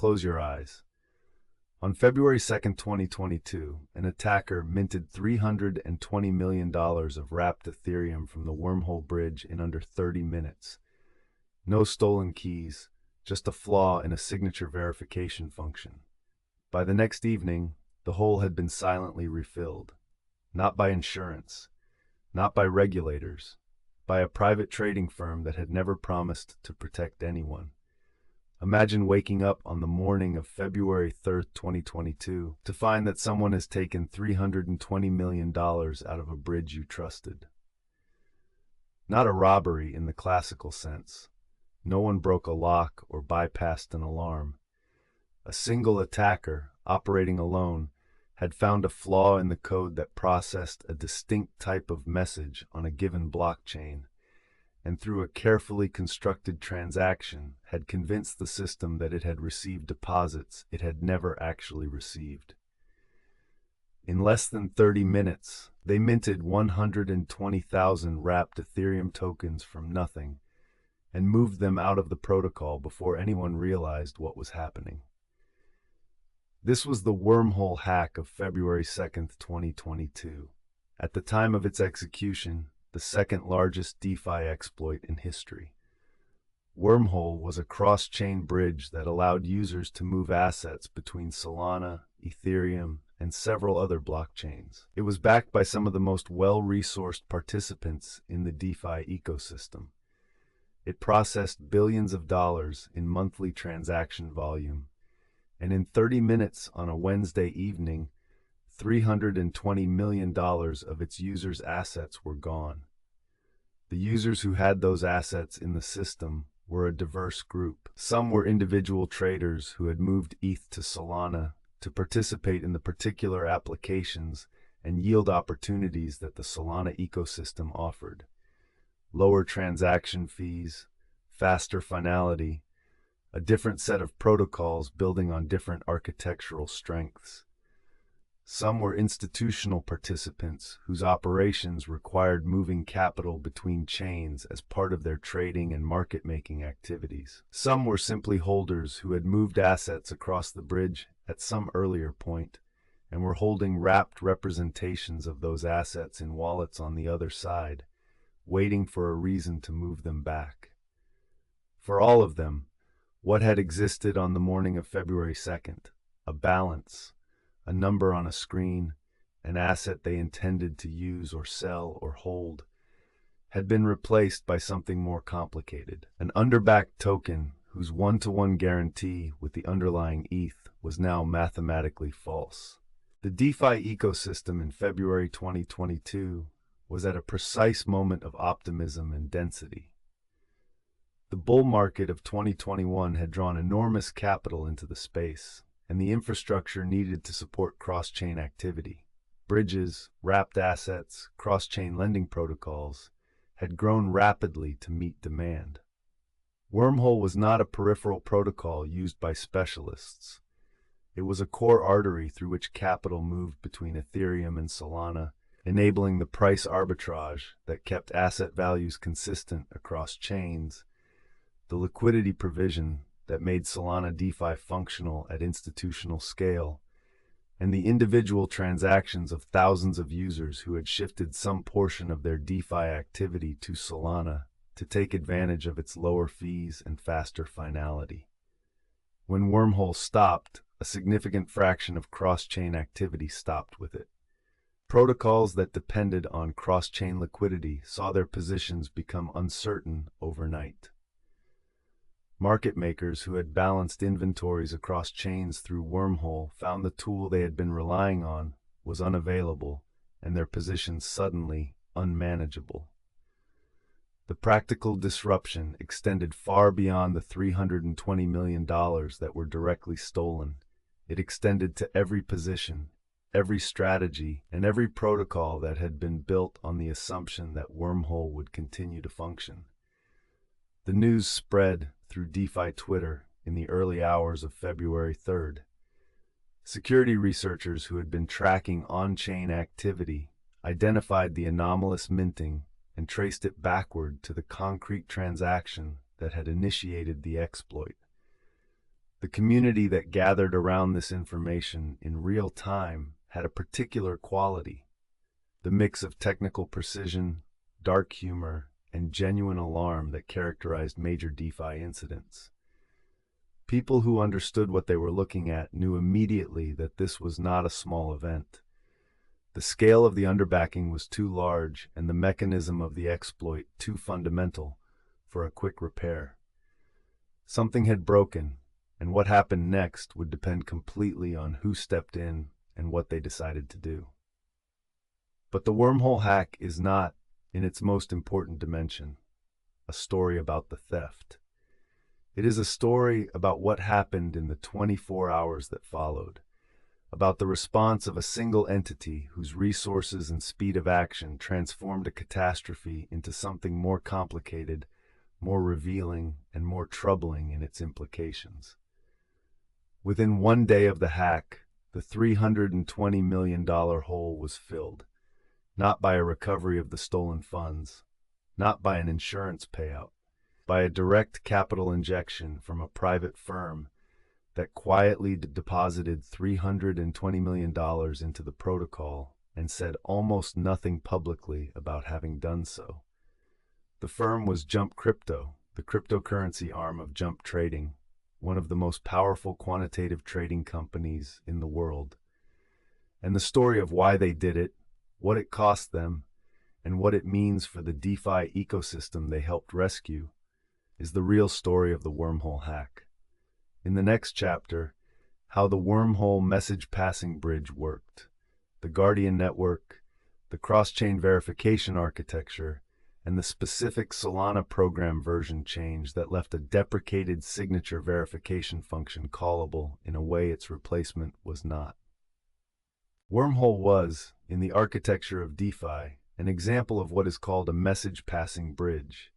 close your eyes. On February 2nd, 2022, an attacker minted $320 million of wrapped Ethereum from the Wormhole bridge in under 30 minutes. No stolen keys, just a flaw in a signature verification function. By the next evening, the hole had been silently refilled. Not by insurance, not by regulators, by a private trading firm that had never promised to protect anyone. Imagine waking up on the morning of February 3rd, 2022, to find that someone has taken $320 million out of a bridge you trusted. Not a robbery in the classical sense. No one broke a lock or bypassed an alarm. A single attacker, operating alone, had found a flaw in the code that processed a distinct type of message on a given blockchain, and through a carefully constructed transaction had convinced the system that it had received deposits it had never actually received. In less than 30 minutes, they minted 120,000 wrapped Ethereum tokens from nothing and moved them out of the protocol before anyone realized what was happening. This was the Wormhole hack of February 2nd, 2022. At the time of its execution, the second largest DeFi exploit in history. Wormhole was a cross-chain bridge that allowed users to move assets between Solana, Ethereum, and several other blockchains. It was backed by some of the most well-resourced participants in the DeFi ecosystem. It processed billions of dollars in monthly transaction volume, and in 30 minutes on a Wednesday evening, $320 million of its users' assets were gone. The users who had those assets in the system were a diverse group. Some were individual traders who had moved ETH to Solana to participate in the particular applications and yield opportunities that the Solana ecosystem offered. Lower transaction fees, faster finality, a different set of protocols building on different architectural strengths. Some were institutional participants whose operations required moving capital between chains as part of their trading and market-making activities. Some were simply holders who had moved assets across the bridge at some earlier point and were holding wrapped representations of those assets in wallets on the other side, waiting for a reason to move them back. For all of them, what had existed on the morning of February 2nd, a balance, a number on a screen, an asset they intended to use or sell or hold, had been replaced by something more complicated. An underbacked token whose one-to-one guarantee with the underlying ETH was now mathematically false. The DeFi ecosystem in February 2022 was at a precise moment of optimism and density. The bull market of 2021 had drawn enormous capital into the space, and the infrastructure needed to support cross-chain activity. Bridges, wrapped assets, cross-chain lending protocols had grown rapidly to meet demand. Wormhole was not a peripheral protocol used by specialists. It was a core artery through which capital moved between Ethereum and Solana, enabling the price arbitrage that kept asset values consistent across chains, the liquidity provision that made Solana DeFi functional at institutional scale, and the individual transactions of thousands of users who had shifted some portion of their DeFi activity to Solana to take advantage of its lower fees and faster finality. When Wormhole stopped, a significant fraction of cross-chain activity stopped with it. Protocols that depended on cross-chain liquidity saw their positions become uncertain overnight. Market makers who had balanced inventories across chains through Wormhole found the tool they had been relying on was unavailable and their positions suddenly unmanageable. The practical disruption extended far beyond the $320 million that were directly stolen. It extended to every position, every strategy, and every protocol that had been built on the assumption that Wormhole would continue to function. The news spread through DeFi Twitter in the early hours of February 3rd. Security researchers who had been tracking on-chain activity identified the anomalous minting and traced it backward to the concrete transaction that had initiated the exploit. The community that gathered around this information in real time had a particular quality: the mix of technical precision, dark humor, and genuine alarm that characterized major DeFi incidents. People who understood what they were looking at knew immediately that this was not a small event. The scale of the underbacking was too large and the mechanism of the exploit too fundamental for a quick repair. Something had broken, and what happened next would depend completely on who stepped in and what they decided to do. But the wormhole hack is not, in its most important dimension, a story about the theft. It is a story about what happened in the 24 hours that followed, about the response of a single entity whose resources and speed of action transformed a catastrophe into something more complicated, more revealing, and more troubling in its implications. Within one day of the hack, the $320 million hole was filled, not by a recovery of the stolen funds, not by an insurance payout, by a direct capital injection from a private firm that quietly deposited $320 million into the protocol and said almost nothing publicly about having done so. The firm was Jump Crypto, the cryptocurrency arm of Jump Trading, one of the most powerful quantitative trading companies in the world. And the story of why they did it, what it cost them, and what it means for the DeFi ecosystem they helped rescue, is the real story of the wormhole hack. In the next chapter, how the wormhole message passing bridge worked, the Guardian network, the cross-chain verification architecture, and the specific Solana program version change that left a deprecated signature verification function callable in a way its replacement was not. Wormhole was, in the architecture of DeFi, an example of what is called a message passing bridge,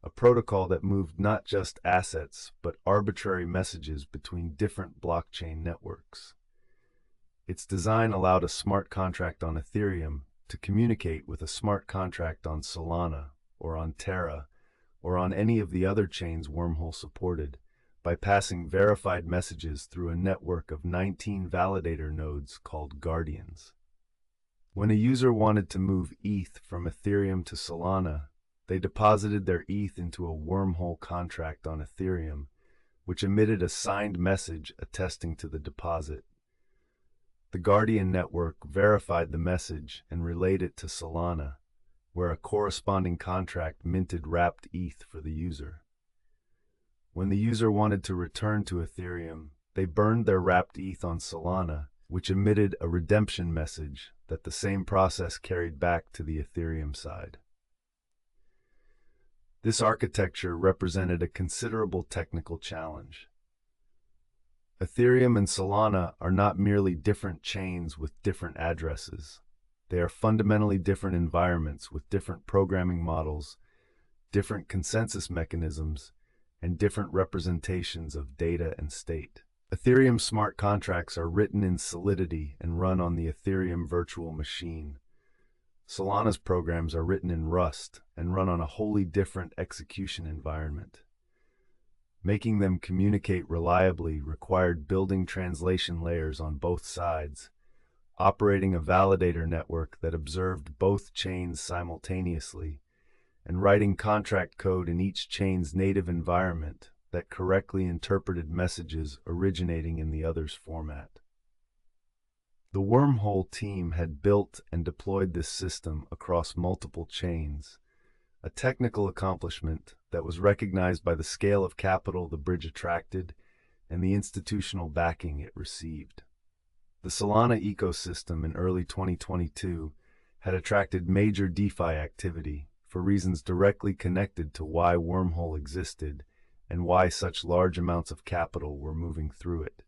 a protocol that moved not just assets but arbitrary messages between different blockchain networks. Its design allowed a smart contract on Ethereum to communicate with a smart contract on Solana, or on Terra, or on any of the other chains Wormhole supported, by passing verified messages through a network of 19 validator nodes called Guardians. When a user wanted to move ETH from Ethereum to Solana, they deposited their ETH into a Wormhole contract on Ethereum, which emitted a signed message attesting to the deposit. The Guardian network verified the message and relayed it to Solana, where a corresponding contract minted wrapped ETH for the user. When the user wanted to return to Ethereum, they burned their wrapped ETH on Solana, which emitted a redemption message that the same process carried back to the Ethereum side. This architecture represented a considerable technical challenge. Ethereum and Solana are not merely different chains with different addresses. They are fundamentally different environments with different programming models, different consensus mechanisms, and different representations of data and state. Ethereum smart contracts are written in Solidity and run on the Ethereum virtual machine. Solana's programs are written in Rust and run on a wholly different execution environment. Making them communicate reliably required building translation layers on both sides, operating a validator network that observed both chains simultaneously, and writing contract code in each chain's native environment that correctly interpreted messages originating in the other's format. The Wormhole team had built and deployed this system across multiple chains, a technical accomplishment that was recognized by the scale of capital the bridge attracted and the institutional backing it received. The Solana ecosystem in early 2022 had attracted major DeFi activity for reasons directly connected to why Wormhole existed and why such large amounts of capital were moving through it.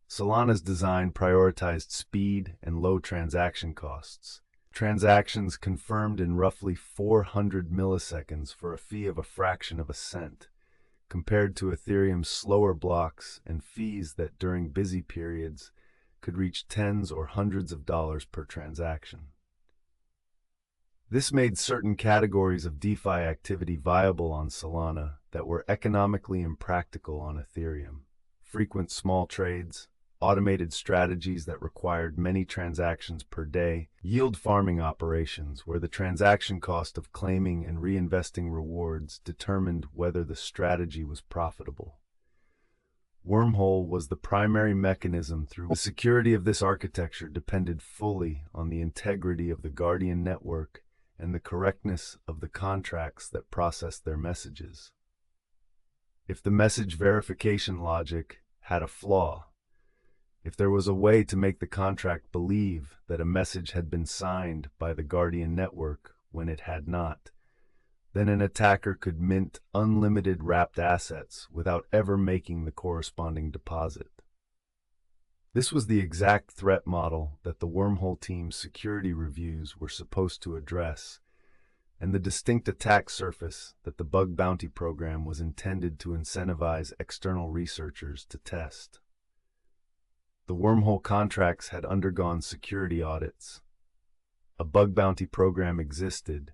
Solana's design prioritized speed and low transaction costs. Transactions confirmed in roughly 400 milliseconds for a fee of a fraction of a cent, compared to Ethereum's slower blocks and fees that during busy periods could reach tens or hundreds of dollars per transaction. This made certain categories of DeFi activity viable on Solana that were economically impractical on Ethereum. frequent small trades, automated strategies that required many transactions per day, yield farming operations where the transaction cost of claiming and reinvesting rewards determined whether the strategy was profitable. Wormhole was the primary mechanism through the security of this architecture depended fully on the integrity of the Guardian network and the correctness of the contracts that processed their messages. If the message verification logic had a flaw, if there was a way to make the contract believe that a message had been signed by the Guardian network when it had not, then an attacker could mint unlimited wrapped assets without ever making the corresponding deposit. This was the exact threat model that the Wormhole team's security reviews were supposed to address, and the distinct attack surface that the bug bounty program was intended to incentivize external researchers to test. The Wormhole contracts had undergone security audits. A bug bounty program existed.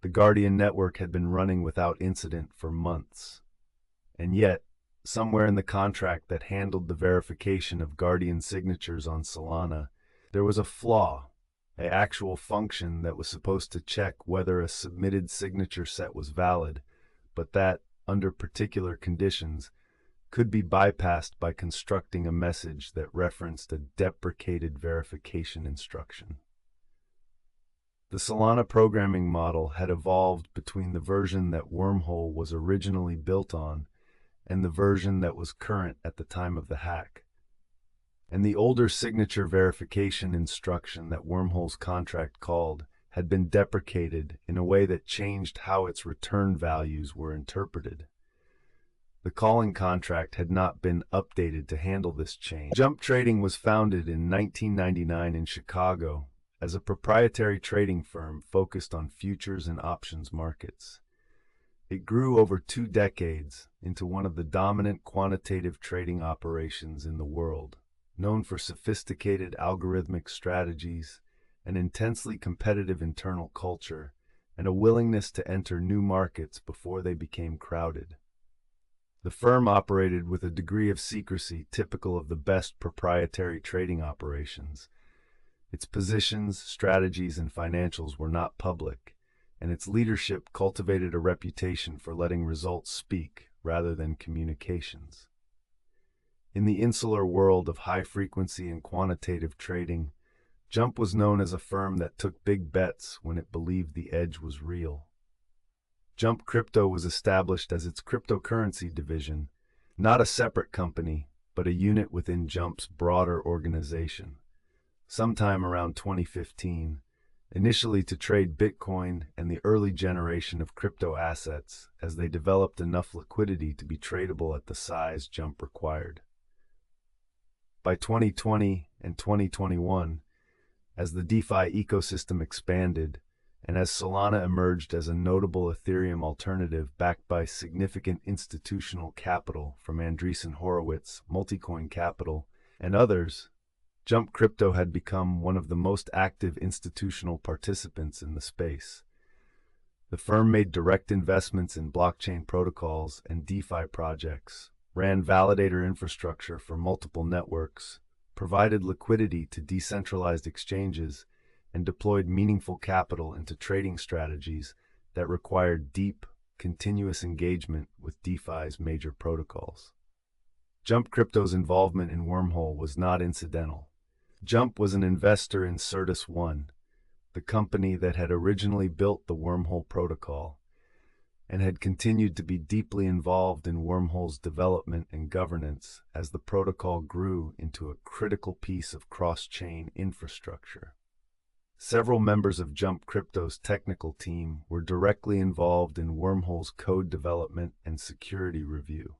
The Guardian network had been running without incident for months. And yet, somewhere in the contract that handled the verification of Guardian signatures on Solana, there was a flaw, an actual function that was supposed to check whether a submitted signature set was valid, but that, under particular conditions, could be bypassed by constructing a message that referenced a deprecated verification instruction. The Solana programming model had evolved between the version that Wormhole was originally built on and the version that was current at the time of the hack. And the older signature verification instruction that Wormhole's contract called had been deprecated in a way that changed how its return values were interpreted. The calling contract had not been updated to handle this change. Jump Trading was founded in 1999 in Chicago as a proprietary trading firm focused on futures and options markets. It grew over 2 decades into one of the dominant quantitative trading operations in the world, known for sophisticated algorithmic strategies, an intensely competitive internal culture, and a willingness to enter new markets before they became crowded. The firm operated with a degree of secrecy typical of the best proprietary trading operations. Its positions, strategies, and financials were not public, and its leadership cultivated a reputation for letting results speak rather than communications. In the insular world of high-frequency and quantitative trading, Jump was known as a firm that took big bets when it believed the edge was real. Jump Crypto was established as its cryptocurrency division, not a separate company, but a unit within Jump's broader organization. Sometime around 2015, initially to trade Bitcoin and the early generation of crypto assets as they developed enough liquidity to be tradable at the size Jump required. By 2020 and 2021, as the DeFi ecosystem expanded, and as Solana emerged as a notable Ethereum alternative backed by significant institutional capital from Andreessen Horowitz, Multicoin Capital, and others, Jump Crypto had become one of the most active institutional participants in the space. The firm made direct investments in blockchain protocols and DeFi projects, ran validator infrastructure for multiple networks, provided liquidity to decentralized exchanges, and deployed meaningful capital into trading strategies that required deep, continuous engagement with DeFi's major protocols. Jump Crypto's involvement in Wormhole was not incidental. Jump was an investor in Certus One, the company that had originally built the Wormhole protocol, and had continued to be deeply involved in Wormhole's development and governance as the protocol grew into a critical piece of cross-chain infrastructure. Several members of Jump Crypto's technical team were directly involved in Wormhole's code development and security review.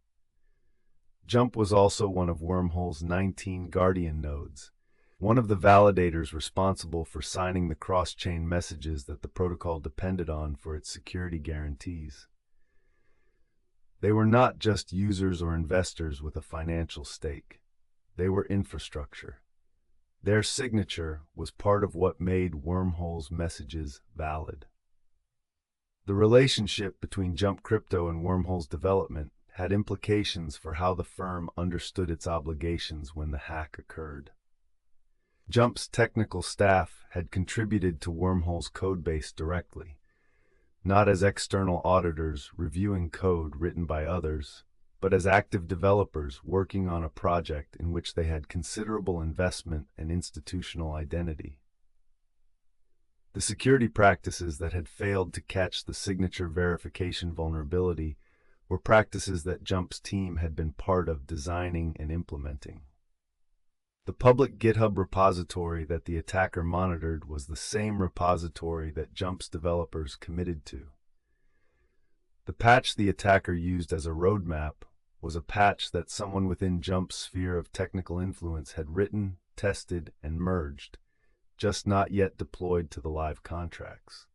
Jump was also one of Wormhole's 19 Guardian nodes, one of the validators responsible for signing the cross-chain messages that the protocol depended on for its security guarantees. They were not just users or investors with a financial stake. They were infrastructure. Their signature was part of what made Wormhole's messages valid. The relationship between Jump Crypto and Wormhole's development had implications for how the firm understood its obligations when the hack occurred. Jump's technical staff had contributed to Wormhole's codebase directly, not as external auditors reviewing code written by others, but as active developers working on a project in which they had considerable investment and institutional identity. The security practices that had failed to catch the signature verification vulnerability were practices that Jump's team had been part of designing and implementing. The public GitHub repository that the attacker monitored was the same repository that Jump's developers committed to. The patch the attacker used as a roadmap was a patch that someone within Jump's sphere of technical influence had written, tested, and merged, just not yet deployed to the live contracts.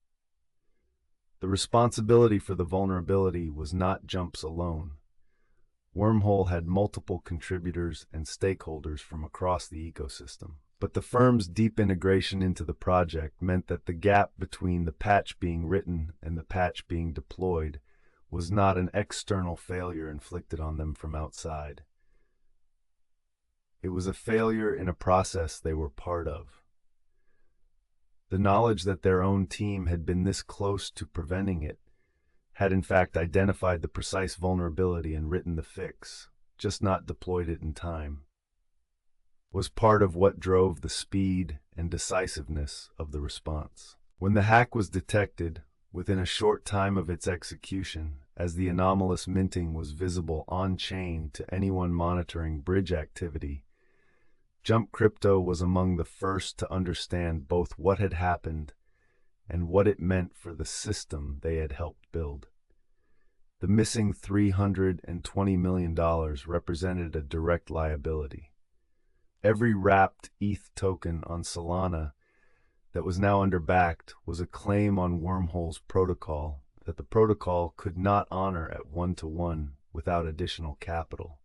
The responsibility for the vulnerability was not Jump's alone. Wormhole had multiple contributors and stakeholders from across the ecosystem, but the firm's deep integration into the project meant that the gap between the patch being written and the patch being deployed was not an external failure inflicted on them from outside. It was a failure in a process they were part of. The knowledge that their own team had been this close to preventing it, had in fact identified the precise vulnerability and written the fix, just not deployed it in time, was part of what drove the speed and decisiveness of the response. When the hack was detected, within a short time of its execution, as the anomalous minting was visible on-chain to anyone monitoring bridge activity, Jump Crypto was among the first to understand both what had happened and what it meant for the system they had helped build. The missing $320 million represented a direct liability. Every wrapped ETH token on Solana that was now underbacked was a claim on Wormhole's protocol that the protocol could not honor at one-to-one without additional capital.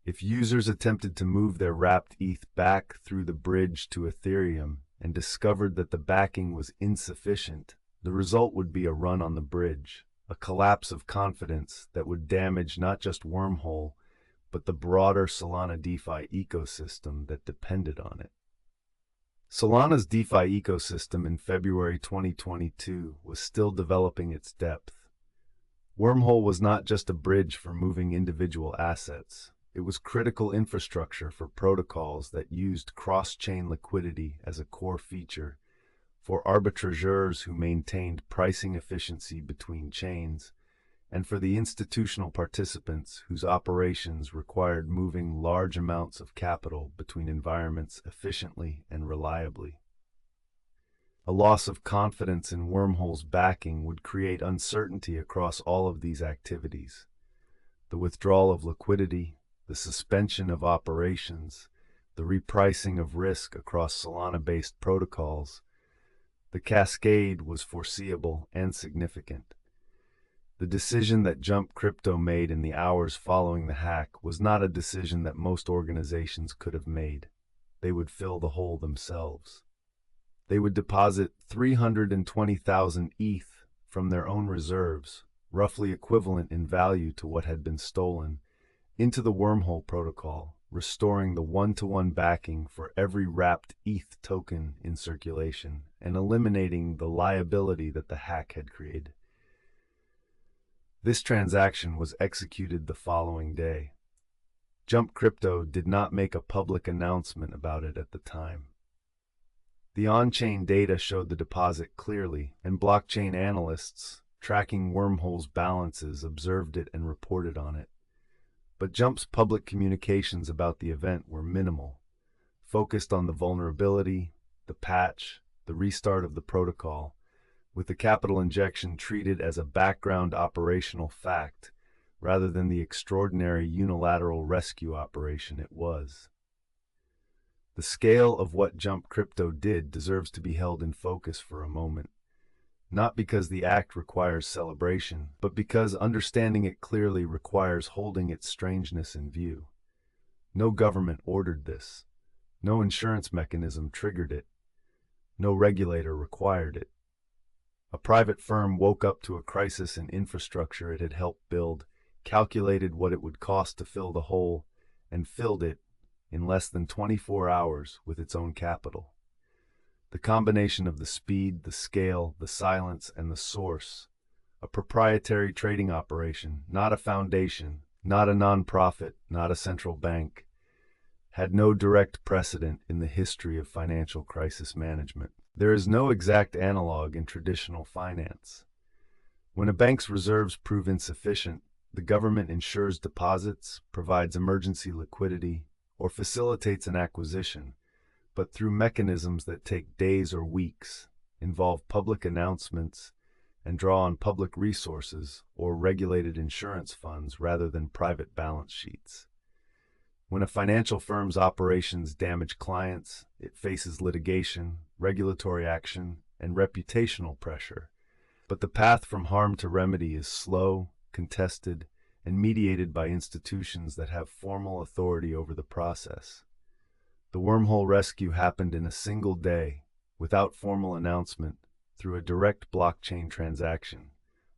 If users attempted to move their wrapped ETH back through the bridge to Ethereum and discovered that the backing was insufficient, the result would be a run on the bridge, a collapse of confidence that would damage not just Wormhole, but the broader Solana DeFi ecosystem that depended on it. Solana's DeFi ecosystem in February 2022 was still developing its depth. Wormhole was not just a bridge for moving individual assets. It was critical infrastructure for protocols that used cross-chain liquidity as a core feature, for arbitrageurs who maintained pricing efficiency between chains, and for the institutional participants whose operations required moving large amounts of capital between environments efficiently and reliably. A loss of confidence in Wormhole's backing would create uncertainty across all of these activities. The withdrawal of liquidity, the suspension of operations, the repricing of risk across Solana-based protocols, the cascade was foreseeable and significant. The decision that Jump Crypto made in the hours following the hack was not a decision that most organizations could have made. They would fill the hole themselves. They would deposit 320,000 ETH from their own reserves, roughly equivalent in value to what had been stolen, into the Wormhole protocol, restoring the one-to-one backing for every wrapped ETH token in circulation and eliminating the liability that the hack had created. This transaction was executed the following day. Jump Crypto did not make a public announcement about it at the time. The on-chain data showed the deposit clearly, and blockchain analysts tracking Wormhole's balances observed it and reported on it. But Jump's public communications about the event were minimal, focused on the vulnerability, the patch, the restart of the protocol, with the capital injection treated as a background operational fact rather than the extraordinary unilateral rescue operation it was. The scale of what Jump Crypto did deserves to be held in focus for a moment, not because the act requires celebration, but because understanding it clearly requires holding its strangeness in view. No government ordered this. No insurance mechanism triggered it. No regulator required it. A private firm woke up to a crisis in infrastructure it had helped build, calculated what it would cost to fill the hole, and filled it in less than 24 hours with its own capital. The combination of the speed, the scale, the silence, and the source, a proprietary trading operation, not a foundation, not a non-profit, not a central bank, had no direct precedent in the history of financial crisis management. There is no exact analog in traditional finance. When a bank's reserves prove insufficient, the government insures deposits, provides emergency liquidity, or facilitates an acquisition, but through mechanisms that take days or weeks, involve public announcements, and draw on public resources or regulated insurance funds rather than private balance sheets. When a financial firm's operations damage clients, it faces litigation, regulatory action, and reputational pressure. But the path from harm to remedy is slow, contested, and mediated by institutions that have formal authority over the process. The Wormhole rescue happened in a single day, without formal announcement, through a direct blockchain transaction,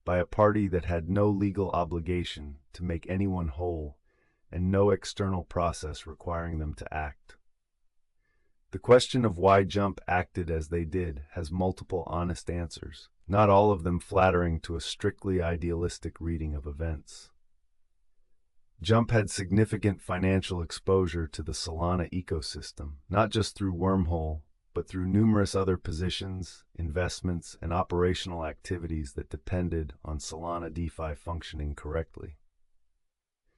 by a party that had no legal obligation to make anyone whole, and no external process requiring them to act. The question of why Jump acted as they did has multiple honest answers, not all of them flattering to a strictly idealistic reading of events. Jump had significant financial exposure to the Solana ecosystem, not just through Wormhole, but through numerous other positions, investments, and operational activities that depended on Solana DeFi functioning correctly.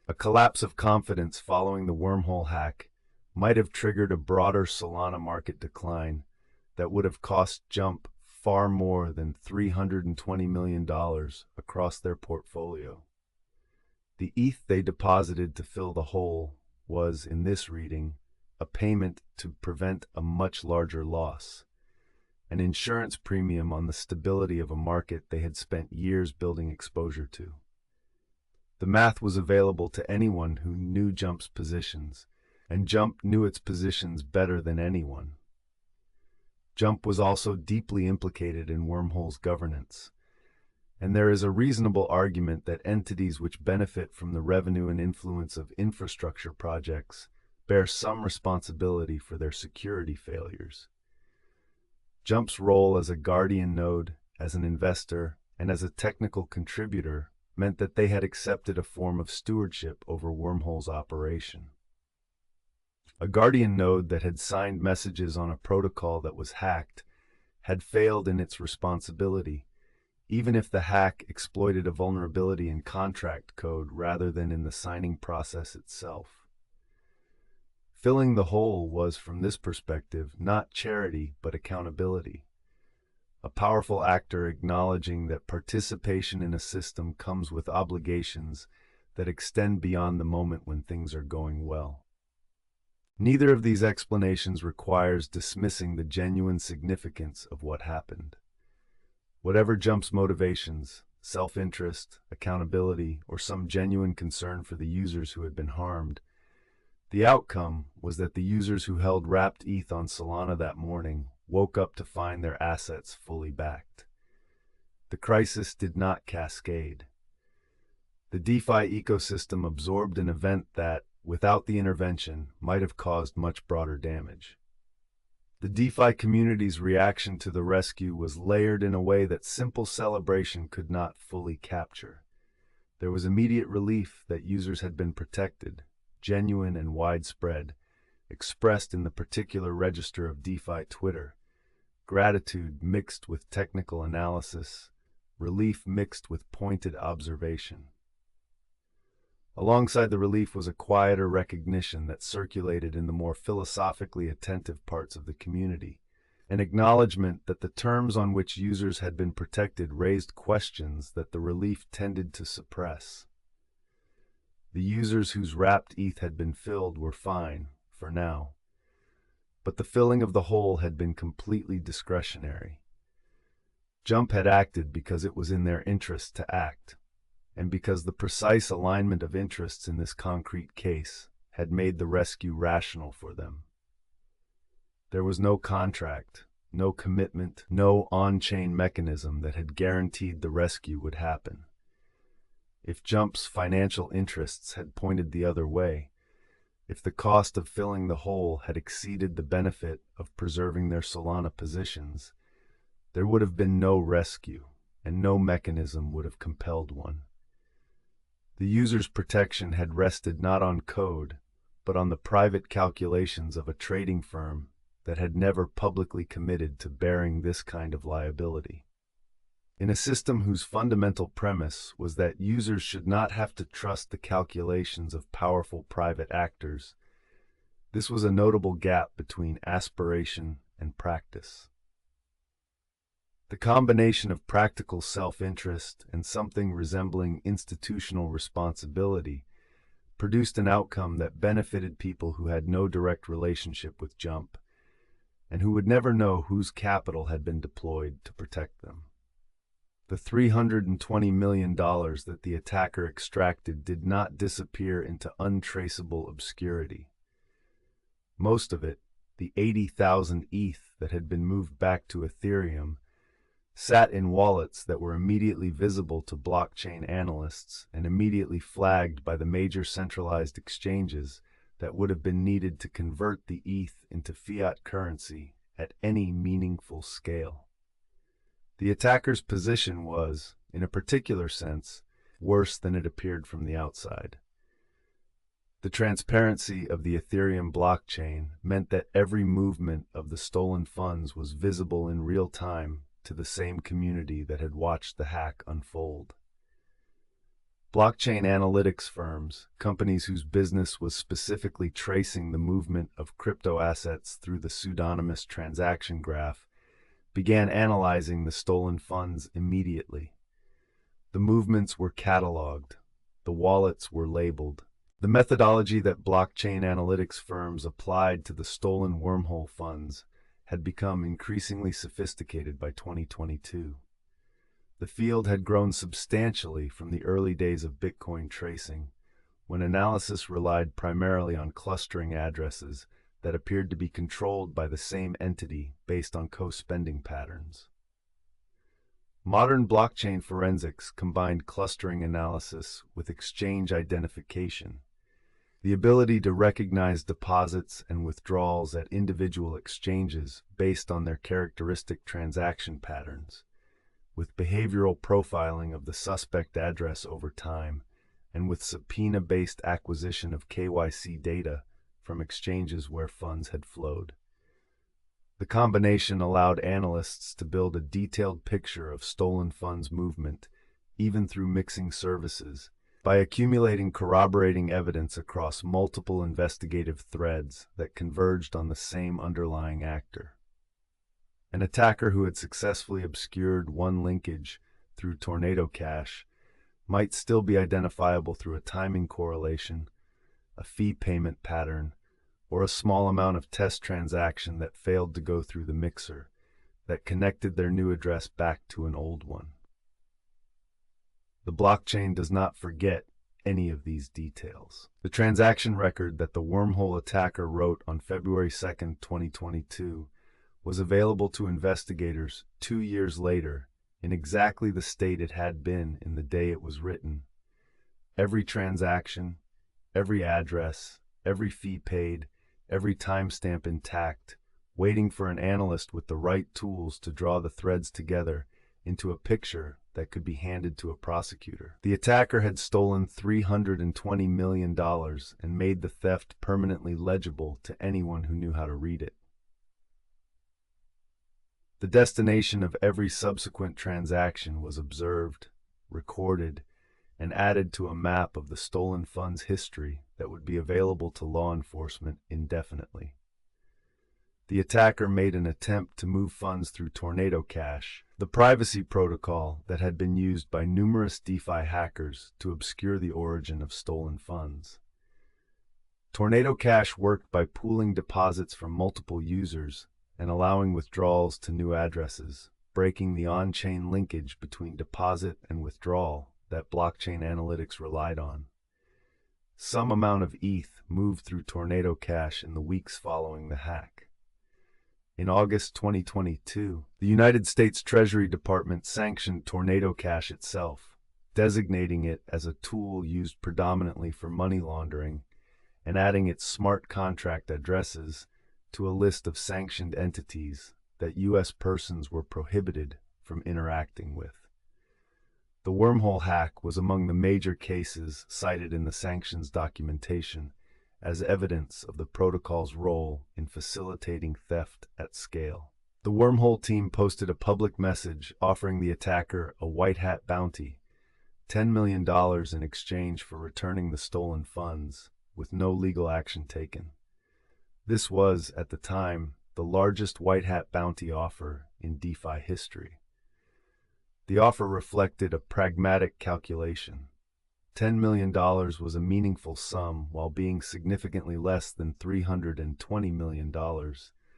A collapse of confidence following the Wormhole hack might have triggered a broader Solana market decline that would have cost Jump far more than $320 million across their portfolio. The ETH they deposited to fill the hole was, in this reading, a payment to prevent a much larger loss, an insurance premium on the stability of a market they had spent years building exposure to. The math was available to anyone who knew Jump's positions, and Jump knew its positions better than anyone. Jump was also deeply implicated in Wormhole's governance, and there is a reasonable argument that entities which benefit from the revenue and influence of infrastructure projects bear some responsibility for their security failures. Jump's role as a guardian node, as an investor, and as a technical contributor meant that they had accepted a form of stewardship over Wormhole's operation. A guardian node that had signed messages on a protocol that was hacked had failed in its responsibility, even if the hack exploited a vulnerability in contract code rather than in the signing process itself. Filling the hole was, from this perspective, not charity but accountability. A powerful actor acknowledging that participation in a system comes with obligations that extend beyond the moment when things are going well. Neither of these explanations requires dismissing the genuine significance of what happened. Whatever Jump's motivations, self-interest, accountability, or some genuine concern for the users who had been harmed, the outcome was that the users who held wrapped ETH on Solana that morning woke up to find their assets fully backed. The crisis did not cascade. The DeFi ecosystem absorbed an event that, without the intervention, might have caused much broader damage. The DeFi community's reaction to the rescue was layered in a way that simple celebration could not fully capture. There was immediate relief that users had been protected, genuine and widespread, expressed in the particular register of DeFi Twitter, gratitude mixed with technical analysis, relief mixed with pointed observation. Alongside the relief was a quieter recognition that circulated in the more philosophically attentive parts of the community, an acknowledgement that the terms on which users had been protected raised questions that the relief tended to suppress. The users whose wrapped ETH had been filled were fine, for now, but the filling of the hole had been completely discretionary. Jump had acted because it was in their interest to act, and because the precise alignment of interests in this concrete case had made the rescue rational for them. There was no contract, no commitment, no on-chain mechanism that had guaranteed the rescue would happen. if Jump's financial interests had pointed the other way, if the cost of filling the hole had exceeded the benefit of preserving their Solana positions, there would have been no rescue, and no mechanism would have compelled one. The user's protection had rested not on code, but on the private calculations of a trading firm that had never publicly committed to bearing this kind of liability. In a system whose fundamental premise was that users should not have to trust the calculations of powerful private actors, this was a notable gap between aspiration and practice. The combination of practical self-interest and something resembling institutional responsibility produced an outcome that benefited people who had no direct relationship with Jump, and who would never know whose capital had been deployed to protect them. The $320 million that the attacker extracted did not disappear into untraceable obscurity. Most of it, the 80,000 ETH that had been moved back to Ethereum, sat in wallets that were immediately visible to blockchain analysts and immediately flagged by the major centralized exchanges that would have been needed to convert the ETH into fiat currency at any meaningful scale. The attacker's position was, in a particular sense, worse than it appeared from the outside. The transparency of the Ethereum blockchain meant that every movement of the stolen funds was visible in real time to the same community that had watched the hack unfold. Blockchain analytics firms, companies whose business was specifically tracing the movement of crypto assets through the pseudonymous transaction graph, began analyzing the stolen funds immediately. The movements were cataloged. The wallets were labeled. The methodology that blockchain analytics firms applied to the stolen Wormhole funds had become increasingly sophisticated by 2022. The field had grown substantially from the early days of Bitcoin tracing, when analysis relied primarily on clustering addresses that appeared to be controlled by the same entity based on co-spending patterns. Modern blockchain forensics combined clustering analysis with exchange identification, the ability to recognize deposits and withdrawals at individual exchanges based on their characteristic transaction patterns, with behavioral profiling of the suspect address over time, and with subpoena-based acquisition of KYC data from exchanges where funds had flowed. The combination allowed analysts to build a detailed picture of stolen funds movement, even through mixing services, by accumulating corroborating evidence across multiple investigative threads that converged on the same underlying actor. An attacker who had successfully obscured one linkage through Tornado Cash might still be identifiable through a timing correlation, a fee payment pattern, or a small amount of test transaction that failed to go through the mixer, that connected their new address back to an old one. The blockchain does not forget any of these details. The transaction record that the Wormhole attacker wrote on February 2, 2022, was available to investigators 2 years later in exactly the state it had been in the day it was written. Every transaction, every address, every fee paid, every timestamp intact, waiting for an analyst with the right tools to draw the threads together into a picture that could be handed to a prosecutor. The attacker had stolen $320 million and made the theft permanently legible to anyone who knew how to read it. The destination of every subsequent transaction was observed, recorded, and added to a map of the stolen funds history that would be available to law enforcement indefinitely. The attacker made an attempt to move funds through Tornado Cash, the privacy protocol that had been used by numerous DeFi hackers to obscure the origin of stolen funds. Tornado Cash worked by pooling deposits from multiple users and allowing withdrawals to new addresses, breaking the on-chain linkage between deposit and withdrawal that blockchain analytics relied on. Some amount of ETH moved through Tornado Cash in the weeks following the hack. In August 2022, the United States Treasury Department sanctioned Tornado Cash itself, designating it as a tool used predominantly for money laundering and adding its smart contract addresses to a list of sanctioned entities that U.S. persons were prohibited from interacting with. The Wormhole hack was among the major cases cited in the sanctions documentation as evidence of the protocol's role in facilitating theft at scale. The Wormhole team posted a public message offering the attacker a white hat bounty, $10 million in exchange for returning the stolen funds, with no legal action taken. This was, at the time, the largest white hat bounty offer in DeFi history. The offer reflected a pragmatic calculation. $10 million was a meaningful sum while being significantly less than $320 million,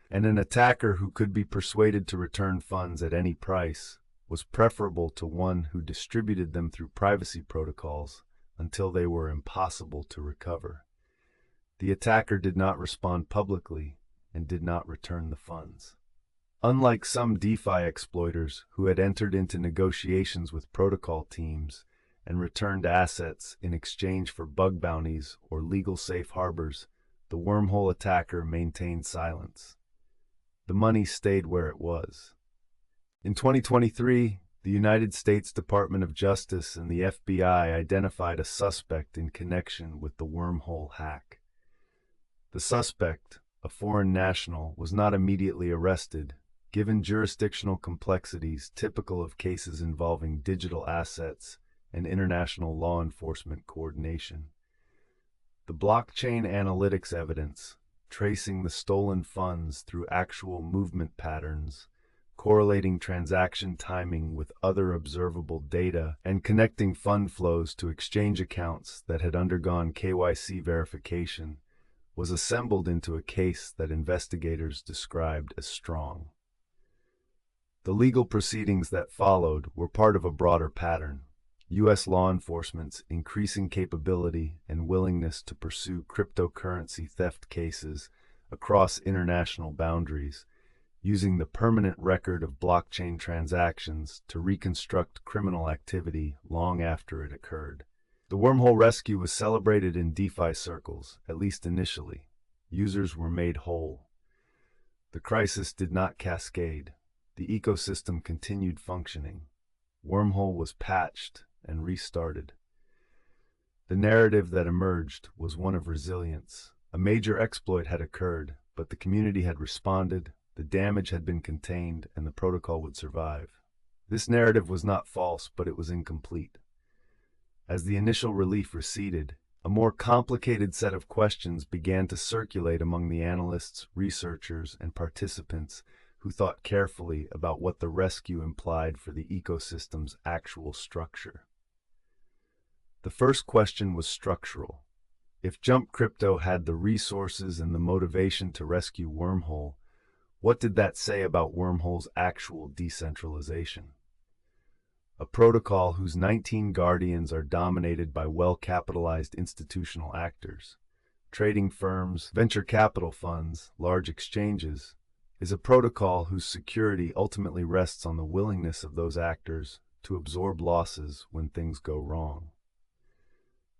and an attacker who could be persuaded to return funds at any price was preferable to one who distributed them through privacy protocols until they were impossible to recover. The attacker did not respond publicly and did not return the funds. Unlike some DeFi exploiters who had entered into negotiations with protocol teams and returned assets in exchange for bug bounties or legal safe harbors, the Wormhole attacker maintained silence. The money stayed where it was. In 2023, the United States Department of Justice and the FBI identified a suspect in connection with the Wormhole hack. The suspect, a foreign national, was not immediately arrested, given jurisdictional complexities typical of cases involving digital assets and international law enforcement coordination. The blockchain analytics evidence, tracing the stolen funds through actual movement patterns, correlating transaction timing with other observable data, and connecting fund flows to exchange accounts that had undergone KYC verification, was assembled into a case that investigators described as strong. The legal proceedings that followed were part of a broader pattern: U.S. law enforcement's increasing capability and willingness to pursue cryptocurrency theft cases across international boundaries, using the permanent record of blockchain transactions to reconstruct criminal activity long after it occurred. The Wormhole rescue was celebrated in DeFi circles, at least initially. Users were made whole. The crisis did not cascade. The ecosystem continued functioning. Wormhole was patched and restarted. The narrative that emerged was one of resilience. A major exploit had occurred, but the community had responded, the damage had been contained, and the protocol would survive. This narrative was not false, but it was incomplete. As the initial relief receded, a more complicated set of questions began to circulate among the analysts, researchers, and participants who thought carefully about what the rescue implied for the ecosystem's actual structure. The first question was structural. If Jump Crypto had the resources and the motivation to rescue Wormhole, what did that say about Wormhole's actual decentralization? A protocol whose 19 guardians are dominated by well-capitalized institutional actors, trading firms, venture capital funds, large exchanges, is a protocol whose security ultimately rests on the willingness of those actors to absorb losses when things go wrong.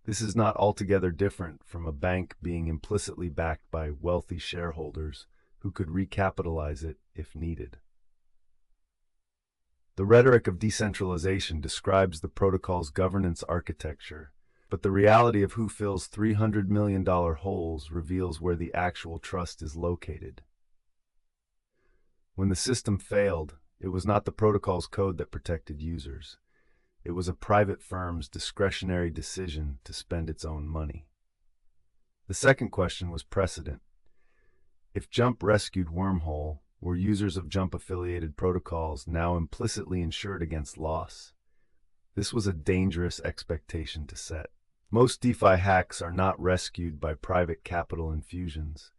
This is not altogether different from a bank being implicitly backed by wealthy shareholders who could recapitalize it if needed. The rhetoric of decentralization describes the protocol's governance architecture, but the reality of who fills $300 million holes reveals where the actual trust is located. When the system failed, it was not the protocol's code that protected users. It was a private firm's discretionary decision to spend its own money. The second question was precedent. If Jump rescued Wormhole, were users of Jump-affiliated protocols now implicitly insured against loss? This was a dangerous expectation to set. Most DeFi hacks are not rescued by private capital infusions.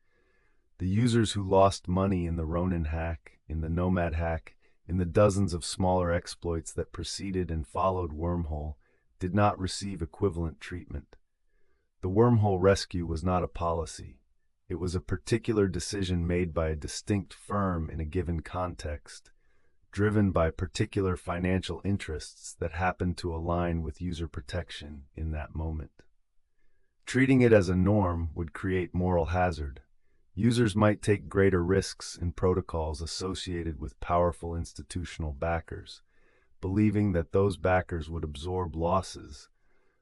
The users who lost money in the Ronin hack, in the Nomad hack, in the dozens of smaller exploits that preceded and followed Wormhole, did not receive equivalent treatment. The Wormhole rescue was not a policy. It was a particular decision made by a distinct firm in a given context, driven by particular financial interests that happened to align with user protection in that moment. Treating it as a norm would create moral hazard. Users might take greater risks in protocols associated with powerful institutional backers, believing that those backers would absorb losses,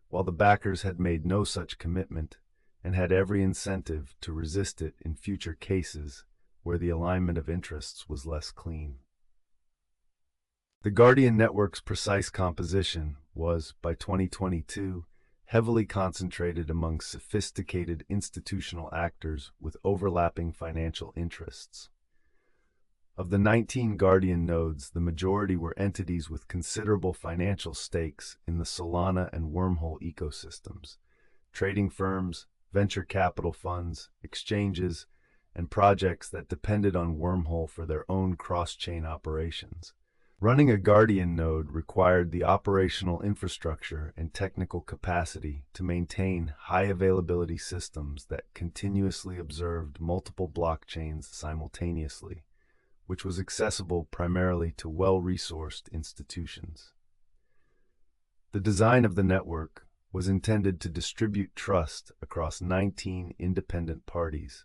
while the backers had made no such commitment and had every incentive to resist it in future cases where the alignment of interests was less clean. The Guardian network's precise composition was, by 2022, heavily concentrated among sophisticated institutional actors with overlapping financial interests. Of the 19 Guardian nodes, the majority were entities with considerable financial stakes in the Solana and Wormhole ecosystems, trading firms, venture capital funds, exchanges, and projects that depended on Wormhole for their own cross-chain operations. Running a Guardian node required the operational infrastructure and technical capacity to maintain high-availability systems that continuously observed multiple blockchains simultaneously, which was accessible primarily to well-resourced institutions. The design of the network was intended to distribute trust across 19 independent parties,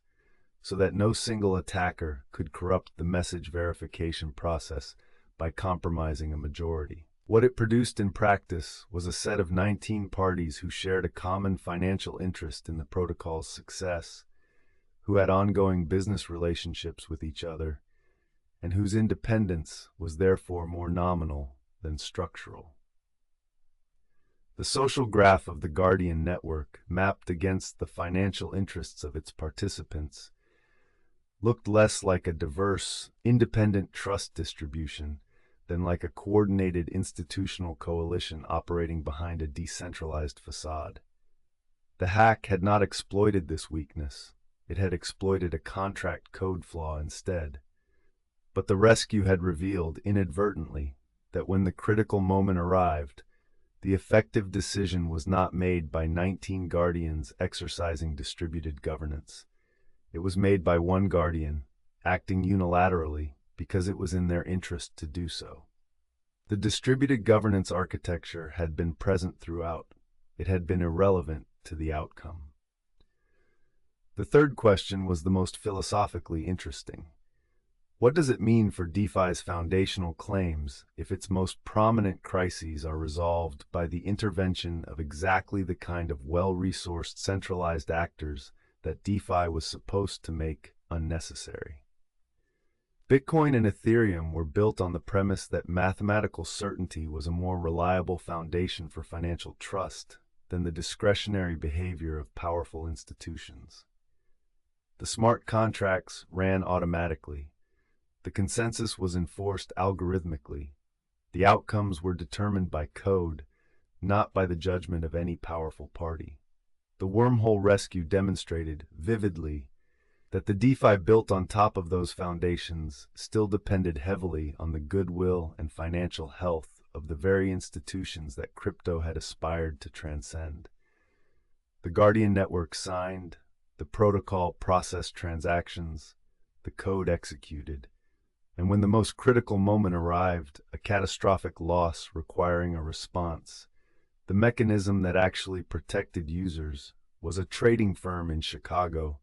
so that no single attacker could corrupt the message verification process by compromising a majority. What it produced in practice was a set of 19 parties who shared a common financial interest in the protocol's success, who had ongoing business relationships with each other, and whose independence was therefore more nominal than structural. The social graph of the Guardian network, mapped against the financial interests of its participants, looked less like a diverse, independent trust distribution than like a coordinated institutional coalition operating behind a decentralized facade. The hack had not exploited this weakness. It had exploited a contract code flaw instead. But the rescue had revealed, inadvertently, that when the critical moment arrived, the effective decision was not made by 19 Guardians exercising distributed governance. It was made by one Guardian, acting unilaterally because it was in their interest to do so. The distributed governance architecture had been present throughout. It had been irrelevant to the outcome. The third question was the most philosophically interesting. What does it mean for DeFi's foundational claims if its most prominent crises are resolved by the intervention of exactly the kind of well-resourced centralized actors that DeFi was supposed to make unnecessary? Bitcoin and Ethereum were built on the premise that mathematical certainty was a more reliable foundation for financial trust than the discretionary behavior of powerful institutions. The smart contracts ran automatically. The consensus was enforced algorithmically. The outcomes were determined by code, not by the judgment of any powerful party. The Wormhole rescue demonstrated vividly that the DeFi built on top of those foundations still depended heavily on the goodwill and financial health of the very institutions that crypto had aspired to transcend. The Guardian network signed, the protocol processed transactions, the code executed, and when the most critical moment arrived, a catastrophic loss requiring a response, the mechanism that actually protected users was a trading firm in Chicago,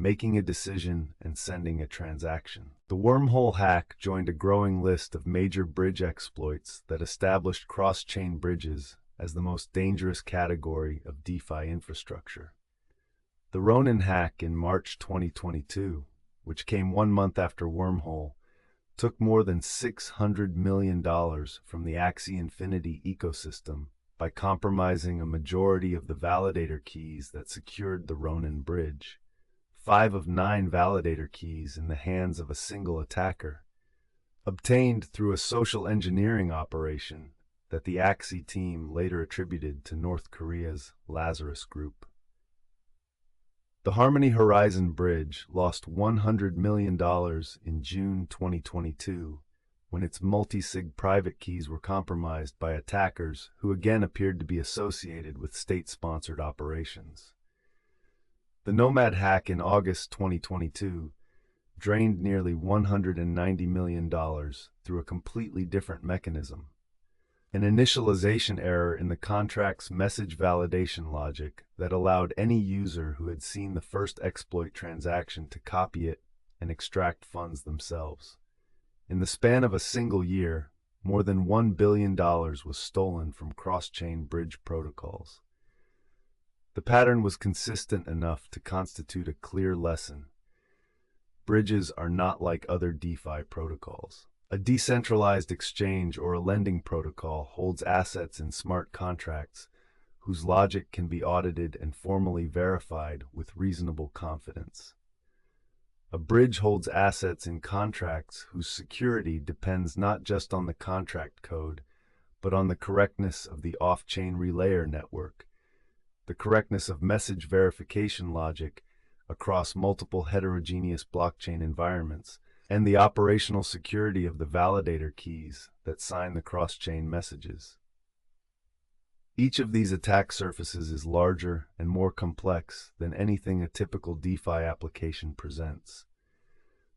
making a decision and sending a transaction. The Wormhole hack joined a growing list of major bridge exploits that established cross-chain bridges as the most dangerous category of DeFi infrastructure. The Ronin hack in March 2022, which came 1 month after Wormhole, took more than $600 million from the Axie Infinity ecosystem by compromising a majority of the validator keys that secured the Ronin bridge. 5 of 9 validator keys in the hands of a single attacker, obtained through a social engineering operation that the Axie team later attributed to North Korea's Lazarus Group. The Harmony Horizon Bridge lost $100 million in June 2022 when its multi-sig private keys were compromised by attackers who again appeared to be associated with state-sponsored operations. The Nomad hack in August 2022 drained nearly $190 million through a completely different mechanism. An initialization error in the contract's message validation logic that allowed any user who had seen the first exploit transaction to copy it and extract funds themselves. In the span of a single year, more than $1 billion was stolen from cross-chain bridge protocols. The pattern was consistent enough to constitute a clear lesson. Bridges are not like other DeFi protocols. A decentralized exchange or a lending protocol holds assets in smart contracts whose logic can be audited and formally verified with reasonable confidence. A bridge holds assets in contracts whose security depends not just on the contract code, but on the correctness of the off-chain relayer network, the correctness of message verification logic across multiple heterogeneous blockchain environments, and the operational security of the validator keys that sign the cross-chain messages. Each of these attack surfaces is larger and more complex than anything a typical DeFi application presents.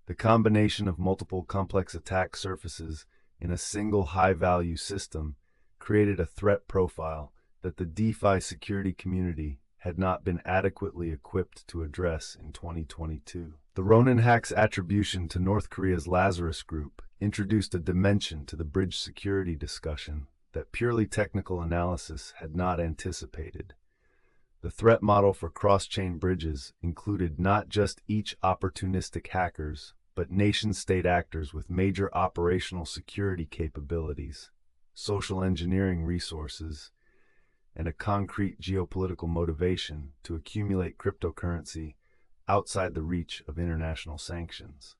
The combination of multiple complex attack surfaces in a single high-value system created a threat profile that the DeFi security community had not been adequately equipped to address in 2022. The Ronin hack's attribution to North Korea's Lazarus Group introduced a dimension to the bridge security discussion that purely technical analysis had not anticipated. The threat model for cross-chain bridges included not just each opportunistic hackers, but nation-state actors with major operational security capabilities, social engineering resources, and a concrete geopolitical motivation to accumulate cryptocurrency outside the reach of international sanctions.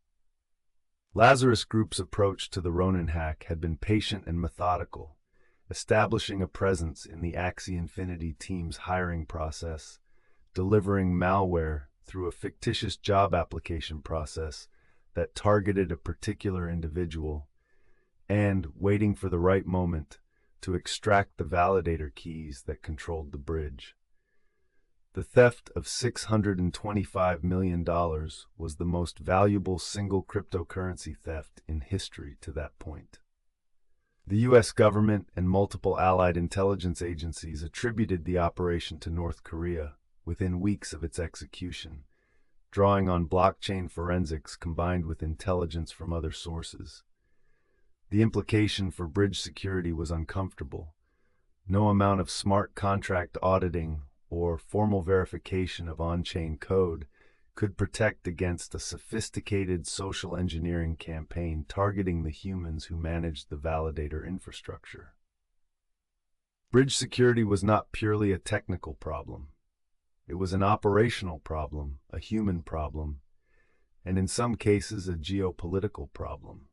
Lazarus Group's approach to the Ronin hack had been patient and methodical, establishing a presence in the Axie Infinity team's hiring process, delivering malware through a fictitious job application process that targeted a particular individual, and waiting for the right moment to extract the validator keys that controlled the bridge. The theft of $625 million was the most valuable single cryptocurrency theft in history to that point. The U.S. government and multiple allied intelligence agencies attributed the operation to North Korea within weeks of its execution, drawing on blockchain forensics combined with intelligence from other sources. The implication for bridge security was uncomfortable. No amount of smart contract auditing or formal verification of on-chain code could protect against a sophisticated social engineering campaign targeting the humans who managed the validator infrastructure. Bridge security was not purely a technical problem. It was an operational problem, a human problem, and in some cases a geopolitical problem.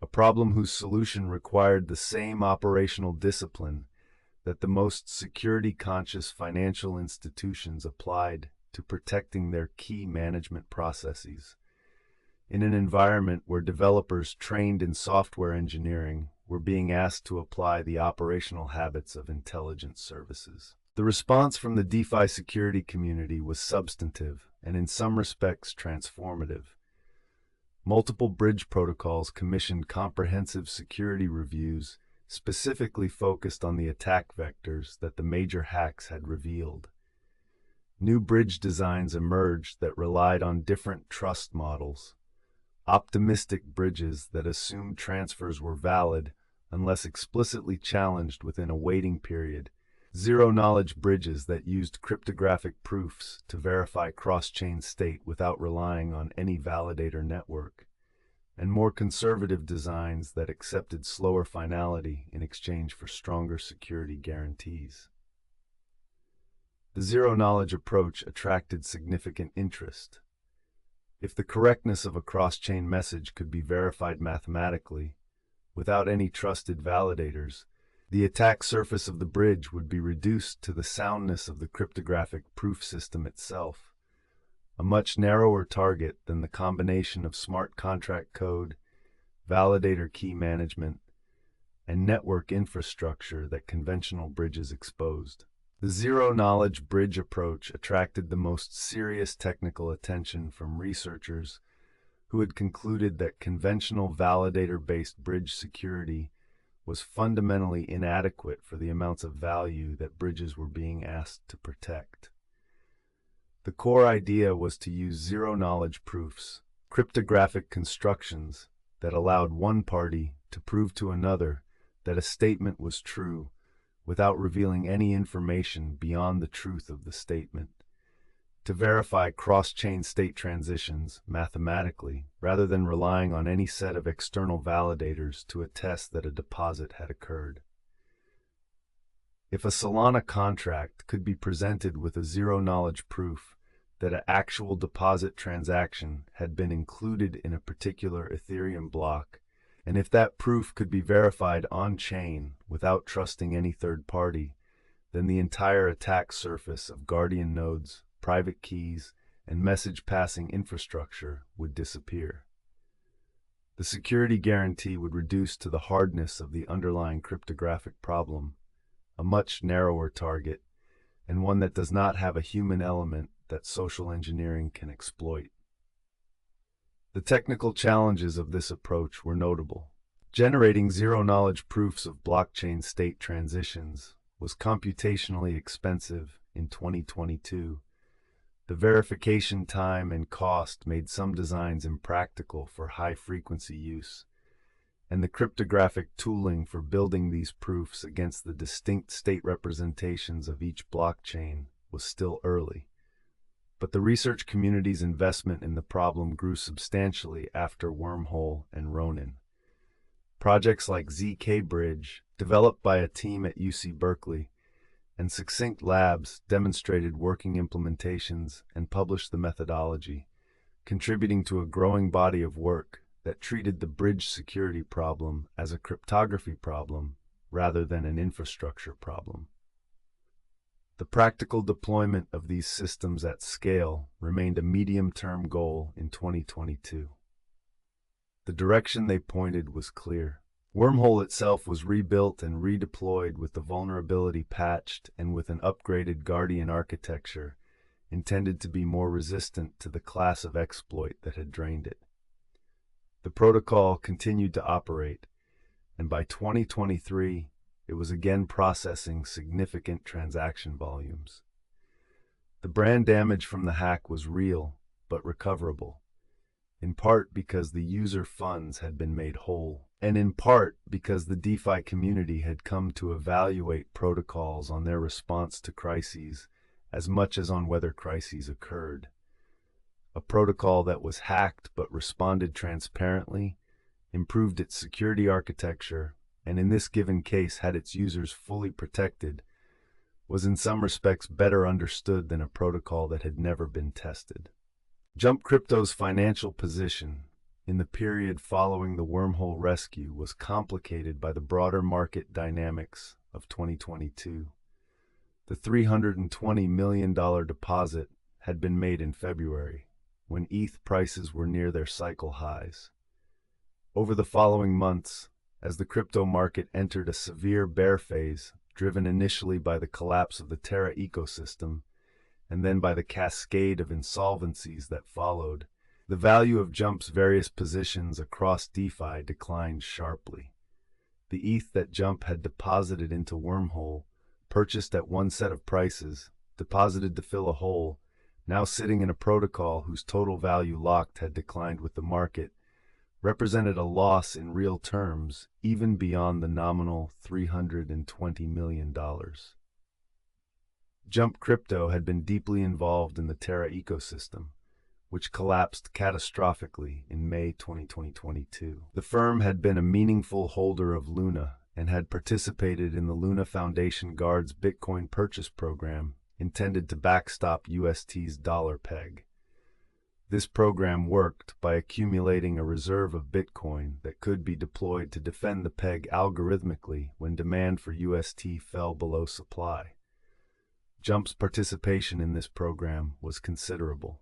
A problem whose solution required the same operational discipline that the most security-conscious financial institutions applied to protecting their key management processes. In an environment where developers trained in software engineering were being asked to apply the operational habits of intelligence services. The response from the DeFi security community was substantive and in some respects transformative. Multiple bridge protocols commissioned comprehensive security reviews specifically focused on the attack vectors that the major hacks had revealed. New bridge designs emerged that relied on different trust models, optimistic bridges that assumed transfers were valid unless explicitly challenged within a waiting period, zero-knowledge bridges that used cryptographic proofs to verify cross-chain state without relying on any validator network, and more conservative designs that accepted slower finality in exchange for stronger security guarantees. The zero-knowledge approach attracted significant interest. If the correctness of a cross-chain message could be verified mathematically, without any trusted validators, the attack surface of the bridge would be reduced to the soundness of the cryptographic proof system itself, a much narrower target than the combination of smart contract code, validator key management, and network infrastructure that conventional bridges exposed. The zero-knowledge bridge approach attracted the most serious technical attention from researchers who had concluded that conventional validator-based bridge security was fundamentally inadequate for the amounts of value that bridges were being asked to protect. The core idea was to use zero-knowledge proofs, cryptographic constructions that allowed one party to prove to another that a statement was true without revealing any information beyond the truth of the statement, to verify cross-chain state transitions mathematically rather than relying on any set of external validators to attest that a deposit had occurred. If a Solana contract could be presented with a zero-knowledge proof that an actual deposit transaction had been included in a particular Ethereum block, and if that proof could be verified on-chain without trusting any third party, then the entire attack surface of Guardian nodes, private keys, and message-passing infrastructure would disappear. The security guarantee would reduce to the hardness of the underlying cryptographic problem, a much narrower target, and one that does not have a human element that social engineering can exploit. The technical challenges of this approach were notable. Generating zero-knowledge proofs of blockchain state transitions was computationally expensive in 2022. The verification time and cost made some designs impractical for high-frequency use, and the cryptographic tooling for building these proofs against the distinct state representations of each blockchain was still early. But the research community's investment in the problem grew substantially after Wormhole and Ronin. Projects like ZK Bridge, developed by a team at UC Berkeley, and Succinct Labs demonstrated working implementations and published the methodology, contributing to a growing body of work that treated the bridge security problem as a cryptography problem rather than an infrastructure problem. The practical deployment of these systems at scale remained a medium-term goal in 2022. The direction they pointed was clear. Wormhole itself was rebuilt and redeployed with the vulnerability patched and with an upgraded Guardian architecture intended to be more resistant to the class of exploit that had drained it. The protocol continued to operate, and by 2023, it was again processing significant transaction volumes. The brand damage from the hack was real, but recoverable, in part because the user funds had been made whole, and in part because the DeFi community had come to evaluate protocols on their response to crises as much as on whether crises occurred. A protocol that was hacked but responded transparently, improved its security architecture, and in this given case had its users fully protected, was in some respects better understood than a protocol that had never been tested. Jump Crypto's financial position in the period following the Wormhole rescue was complicated by the broader market dynamics of 2022. The $320 million deposit had been made in February, when ETH prices were near their cycle highs. Over the following months, as the crypto market entered a severe bear phase, driven initially by the collapse of the Terra ecosystem, and then by the cascade of insolvencies that followed, the value of Jump's various positions across DeFi declined sharply. The ETH that Jump had deposited into Wormhole, purchased at one set of prices, deposited to fill a hole, now sitting in a protocol whose total value locked had declined with the market, represented a loss in real terms even beyond the nominal $320 million. Jump Crypto had been deeply involved in the Terra ecosystem, which collapsed catastrophically in May 2022. The firm had been a meaningful holder of Luna and had participated in the Luna Foundation Guard's Bitcoin purchase program intended to backstop UST's dollar peg. This program worked by accumulating a reserve of Bitcoin that could be deployed to defend the peg algorithmically when demand for UST fell below supply. Jump's participation in this program was considerable.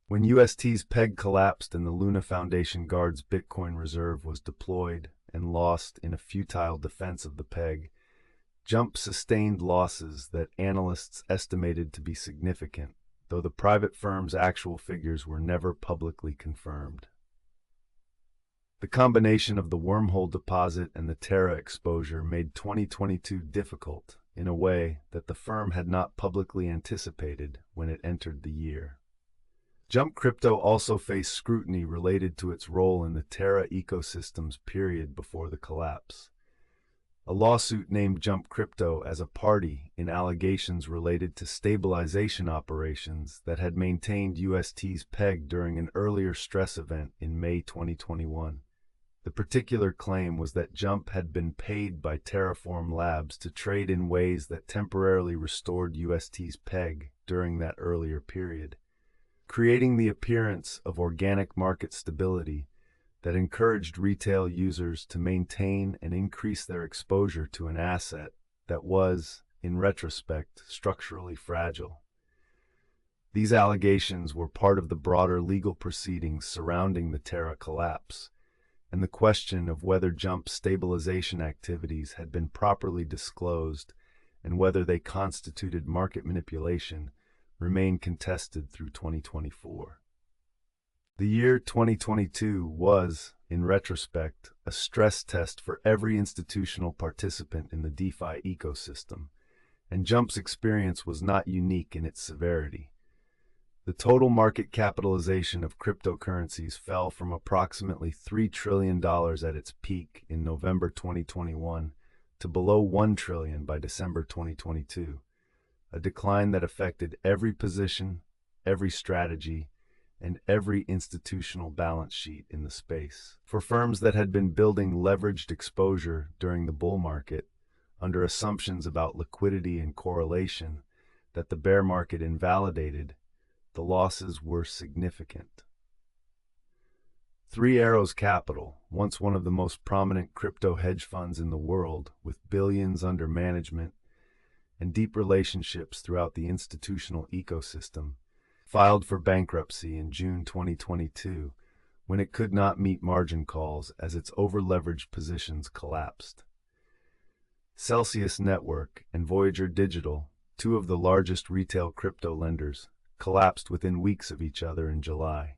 When UST's peg collapsed and the Luna Foundation Guard's Bitcoin reserve was deployed and lost in a futile defense of the peg, Jump sustained losses that analysts estimated to be significant, though the private firm's actual figures were never publicly confirmed. The combination of the Wormhole deposit and the Terra exposure made 2022 difficult in a way that the firm had not publicly anticipated when it entered the year. Jump Crypto also faced scrutiny related to its role in the Terra ecosystem's period before the collapse. A lawsuit named Jump Crypto as a party in allegations related to stabilization operations that had maintained UST's peg during an earlier stress event in May 2021. The particular claim was that Jump had been paid by Terraform Labs to trade in ways that temporarily restored UST's peg during that earlier period, creating the appearance of organic market stability that encouraged retail users to maintain and increase their exposure to an asset that was, in retrospect, structurally fragile. These allegations were part of the broader legal proceedings surrounding the Terra collapse, and the question of whether Jump's stabilization activities had been properly disclosed and whether they constituted market manipulation remained contested through 2024. The year 2022 was, in retrospect, a stress test for every institutional participant in the DeFi ecosystem, and Jump's experience was not unique in its severity. The total market capitalization of cryptocurrencies fell from approximately $3 trillion at its peak in November 2021 to below $1 trillion by December 2022, a decline that affected every position, every strategy, and every institutional balance sheet in the space. For firms that had been building leveraged exposure during the bull market, under assumptions about liquidity and correlation that the bear market invalidated, the losses were significant. Three Arrows Capital, once one of the most prominent crypto hedge funds in the world, with billions under management and deep relationships throughout the institutional ecosystem, filed for bankruptcy in June 2022 when it could not meet margin calls as its over-leveraged positions collapsed. Celsius Network and Voyager Digital, two of the largest retail crypto lenders, collapsed within weeks of each other in July.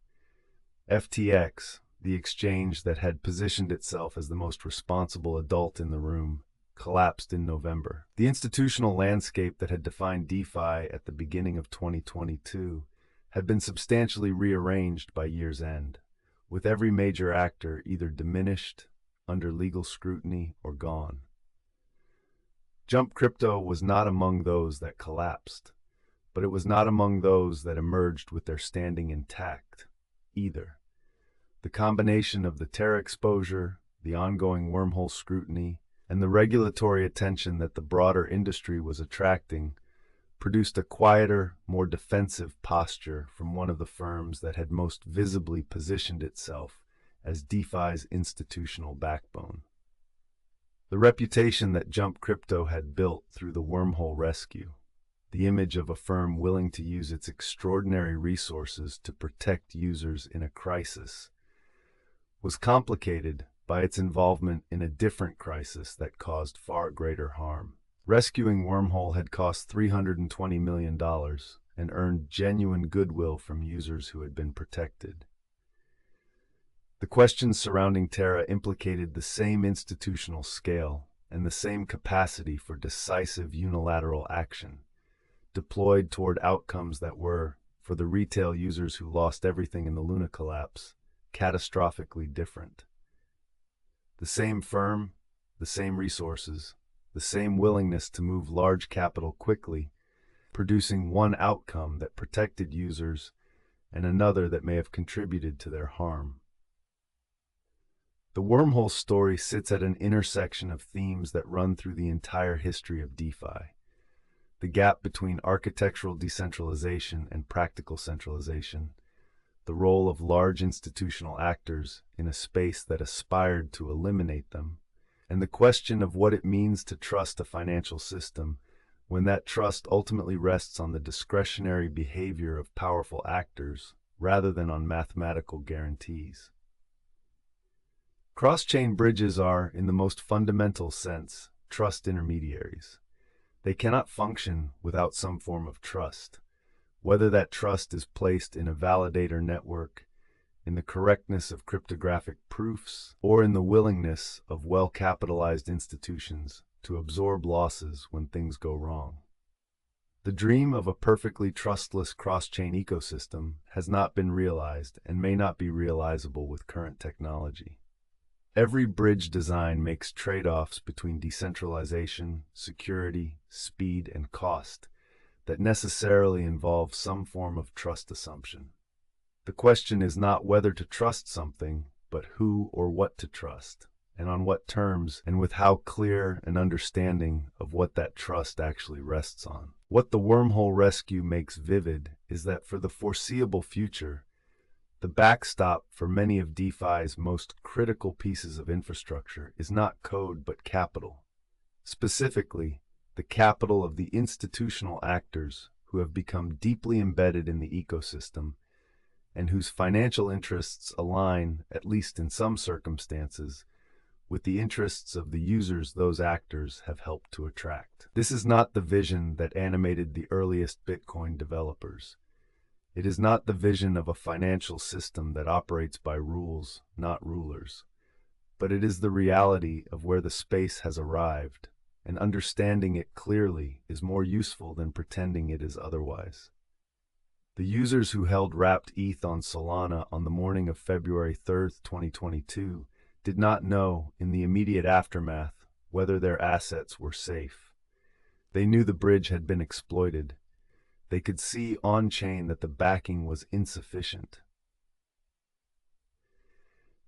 FTX, the exchange that had positioned itself as the most responsible adult in the room, collapsed in November. The institutional landscape that had defined DeFi at the beginning of 2022 had been substantially rearranged by year's end, with every major actor either diminished, under legal scrutiny, or gone. Jump Crypto was not among those that collapsed, but it was not among those that emerged with their standing intact, either. The combination of the Terra exposure, the ongoing Wormhole scrutiny, and the regulatory attention that the broader industry was attracting produced a quieter, more defensive posture from one of the firms that had most visibly positioned itself as DeFi's institutional backbone. The reputation that Jump Crypto had built through the Wormhole rescue, the image of a firm willing to use its extraordinary resources to protect users in a crisis, was complicated by its involvement in a different crisis that caused far greater harm. Rescuing Wormhole had cost $320 million and earned genuine goodwill from users who had been protected. The questions surrounding Terra implicated the same institutional scale and the same capacity for decisive unilateral action, deployed toward outcomes that were, for the retail users who lost everything in the Luna collapse, catastrophically different. The same firm, the same resources, the same willingness to move large capital quickly, producing one outcome that protected users and another that may have contributed to their harm. The Wormhole story sits at an intersection of themes that run through the entire history of DeFi. The gap between architectural decentralization and practical centralization, the role of large institutional actors in a space that aspired to eliminate them, and the question of what it means to trust a financial system when that trust ultimately rests on the discretionary behavior of powerful actors rather than on mathematical guarantees. Cross-chain bridges are, in the most fundamental sense, trust intermediaries. They cannot function without some form of trust, whether that trust is placed in a validator network, in the correctness of cryptographic proofs, or in the willingness of well-capitalized institutions to absorb losses when things go wrong. The dream of a perfectly trustless cross-chain ecosystem has not been realized and may not be realizable with current technology. Every bridge design makes trade-offs between decentralization, security, speed, and cost that necessarily involve some form of trust assumption. The question is not whether to trust something, but who or what to trust, and on what terms, and with how clear an understanding of what that trust actually rests on. What the Wormhole rescue makes vivid is that for the foreseeable future, the backstop for many of DeFi's most critical pieces of infrastructure is not code but capital. Specifically, the capital of the institutional actors who have become deeply embedded in the ecosystem and whose financial interests align, at least in some circumstances, with the interests of the users those actors have helped to attract. This is not the vision that animated the earliest Bitcoin developers. It is not the vision of a financial system that operates by rules, not rulers. But it is the reality of where the space has arrived, and understanding it clearly is more useful than pretending it is otherwise. The users who held wrapped ETH on Solana on the morning of February 3, 2022, did not know, in the immediate aftermath, whether their assets were safe. They knew the bridge had been exploited. They could see on-chain that the backing was insufficient.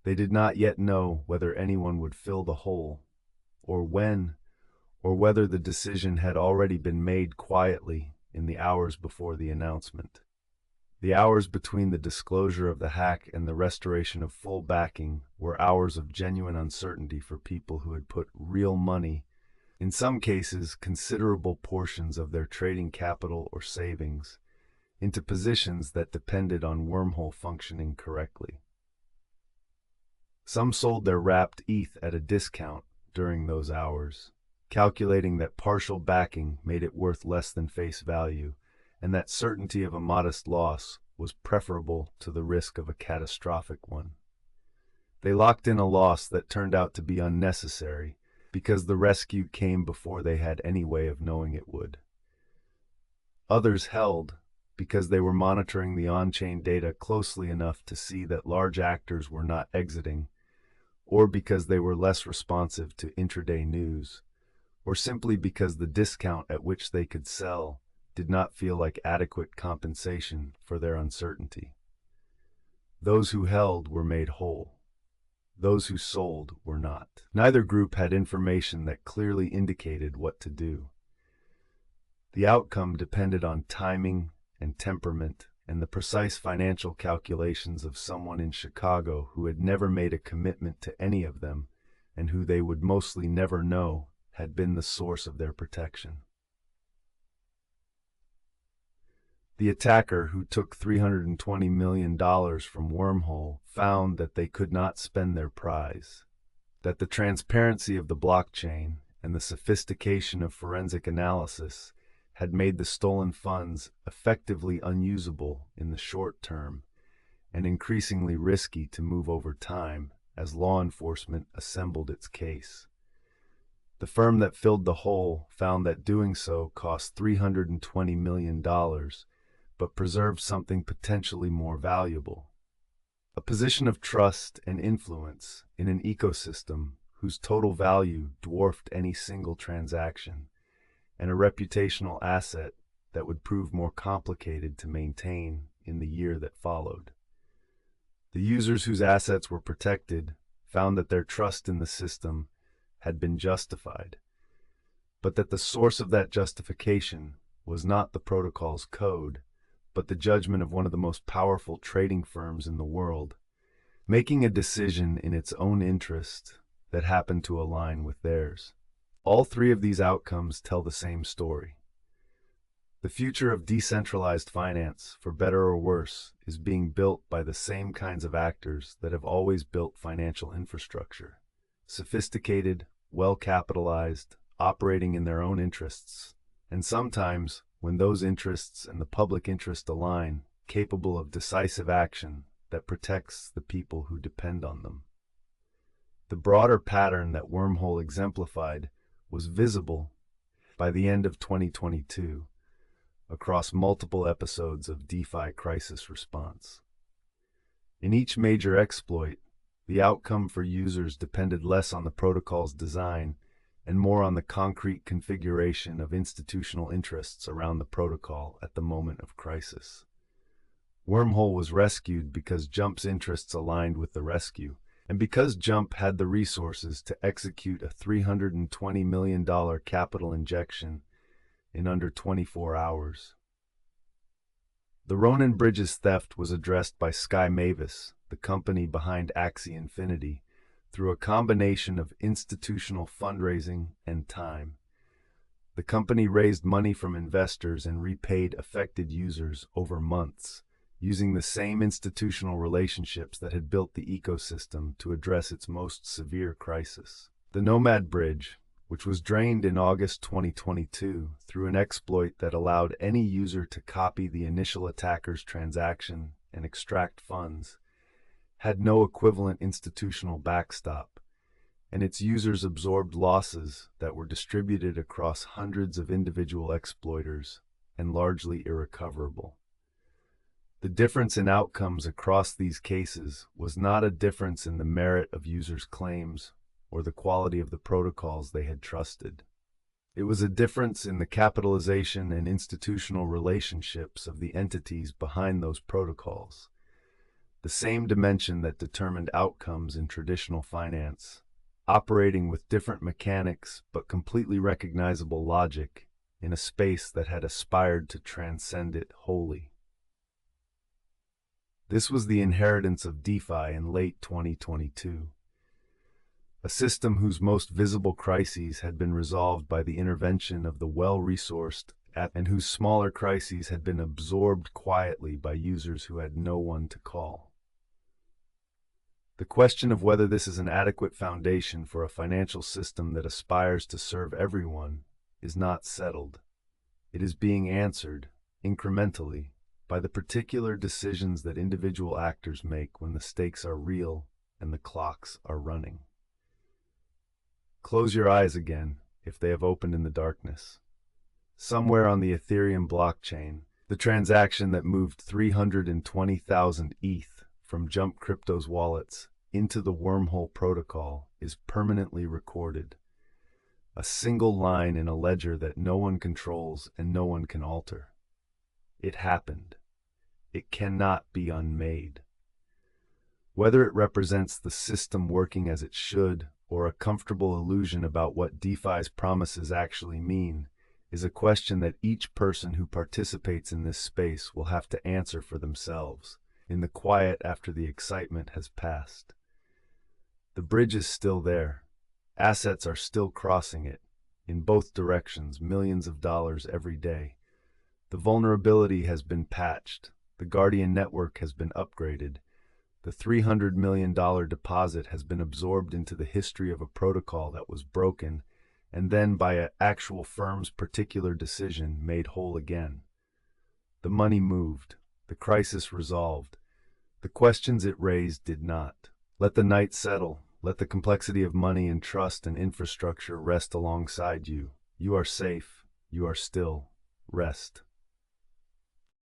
They did not yet know whether anyone would fill the hole, or when, or whether the decision had already been made quietly in the hours before the announcement. The hours between the disclosure of the hack and the restoration of full backing were hours of genuine uncertainty for people who had put real money, in some cases considerable portions of their trading capital or savings, into positions that depended on Wormhole functioning correctly. Some sold their wrapped ETH at a discount during those hours, calculating that partial backing made it worth less than face value, and that certainty of a modest loss was preferable to the risk of a catastrophic one. They locked in a loss that turned out to be unnecessary because the rescue came before they had any way of knowing it would. Others held because they were monitoring the on-chain data closely enough to see that large actors were not exiting, or because they were less responsive to intraday news, or simply because the discount at which they could sell did not feel like adequate compensation for their uncertainty. Those who held were made whole. Those who sold were not. Neither group had information that clearly indicated what to do. The outcome depended on timing and temperament and the precise financial calculations of someone in Chicago who had never made a commitment to any of them and who they would mostly never know had been the source of their protection. The attacker who took $320 million from Wormhole found that they could not spend their prize, that the transparency of the blockchain and the sophistication of forensic analysis had made the stolen funds effectively unusable in the short term and increasingly risky to move over time as law enforcement assembled its case. The firm that filled the hole found that doing so cost $320 million, but preserved something potentially more valuable: a position of trust and influence in an ecosystem whose total value dwarfed any single transaction, and a reputational asset that would prove more complicated to maintain in the year that followed. The users whose assets were protected found that their trust in the system had been justified, but that the source of that justification was not the protocol's code, but the judgment of one of the most powerful trading firms in the world, making a decision in its own interest that happened to align with theirs. All three of these outcomes tell the same story. The future of decentralized finance, for better or worse, is being built by the same kinds of actors that have always built financial infrastructure: sophisticated, well-capitalized, operating in their own interests, and sometimes, when those interests and the public interest align, capable of decisive action that protects the people who depend on them. The broader pattern that Wormhole exemplified was visible by the end of 2022 across multiple episodes of DeFi crisis response. In each major exploit, the outcome for users depended less on the protocol's design and more on the concrete configuration of institutional interests around the protocol at the moment of crisis. Wormhole was rescued because Jump's interests aligned with the rescue, and because Jump had the resources to execute a $320 million capital injection in under 24 hours. The Ronin Bridges theft was addressed by Sky Mavis, the company behind Axie Infinity, through a combination of institutional fundraising and time. The company raised money from investors and repaid affected users over months, using the same institutional relationships that had built the ecosystem to address its most severe crisis. The Nomad Bridge, which was drained in August 2022 through an exploit that allowed any user to copy the initial attacker's transaction and extract funds, had no equivalent institutional backstop, and its users absorbed losses that were distributed across hundreds of individual exploiters and largely irrecoverable. The difference in outcomes across these cases was not a difference in the merit of users' claims or the quality of the protocols they had trusted. It was a difference in the capitalization and institutional relationships of the entities behind those protocols, the same dimension that determined outcomes in traditional finance, operating with different mechanics but completely recognizable logic in a space that had aspired to transcend it wholly. This was the inheritance of DeFi in late 2022, a system whose most visible crises had been resolved by the intervention of the well-resourced and whose smaller crises had been absorbed quietly by users who had no one to call. The question of whether this is an adequate foundation for a financial system that aspires to serve everyone is not settled. It is being answered, incrementally, by the particular decisions that individual actors make when the stakes are real and the clocks are running. Close your eyes again if they have opened in the darkness. Somewhere on the Ethereum blockchain, the transaction that moved 320,000 ETH from Jump Crypto's wallets into the Wormhole protocol is permanently recorded. A single line in a ledger that no one controls and no one can alter. It happened. It cannot be unmade. Whether it represents the system working as it should or a comfortable illusion about what DeFi's promises actually mean is a question that each person who participates in this space will have to answer for themselves in the quiet after the excitement has passed. The bridge is still there. Assets are still crossing it, in both directions, millions of dollars every day. The vulnerability has been patched. The Guardian network has been upgraded. The $300 million deposit has been absorbed into the history of a protocol that was broken, and then by an actual firm's particular decision made whole again. The money moved. The crisis resolved. The questions it raised did not. Let the night settle. Let the complexity of money and trust and infrastructure rest alongside you. You are safe. You are still. Rest.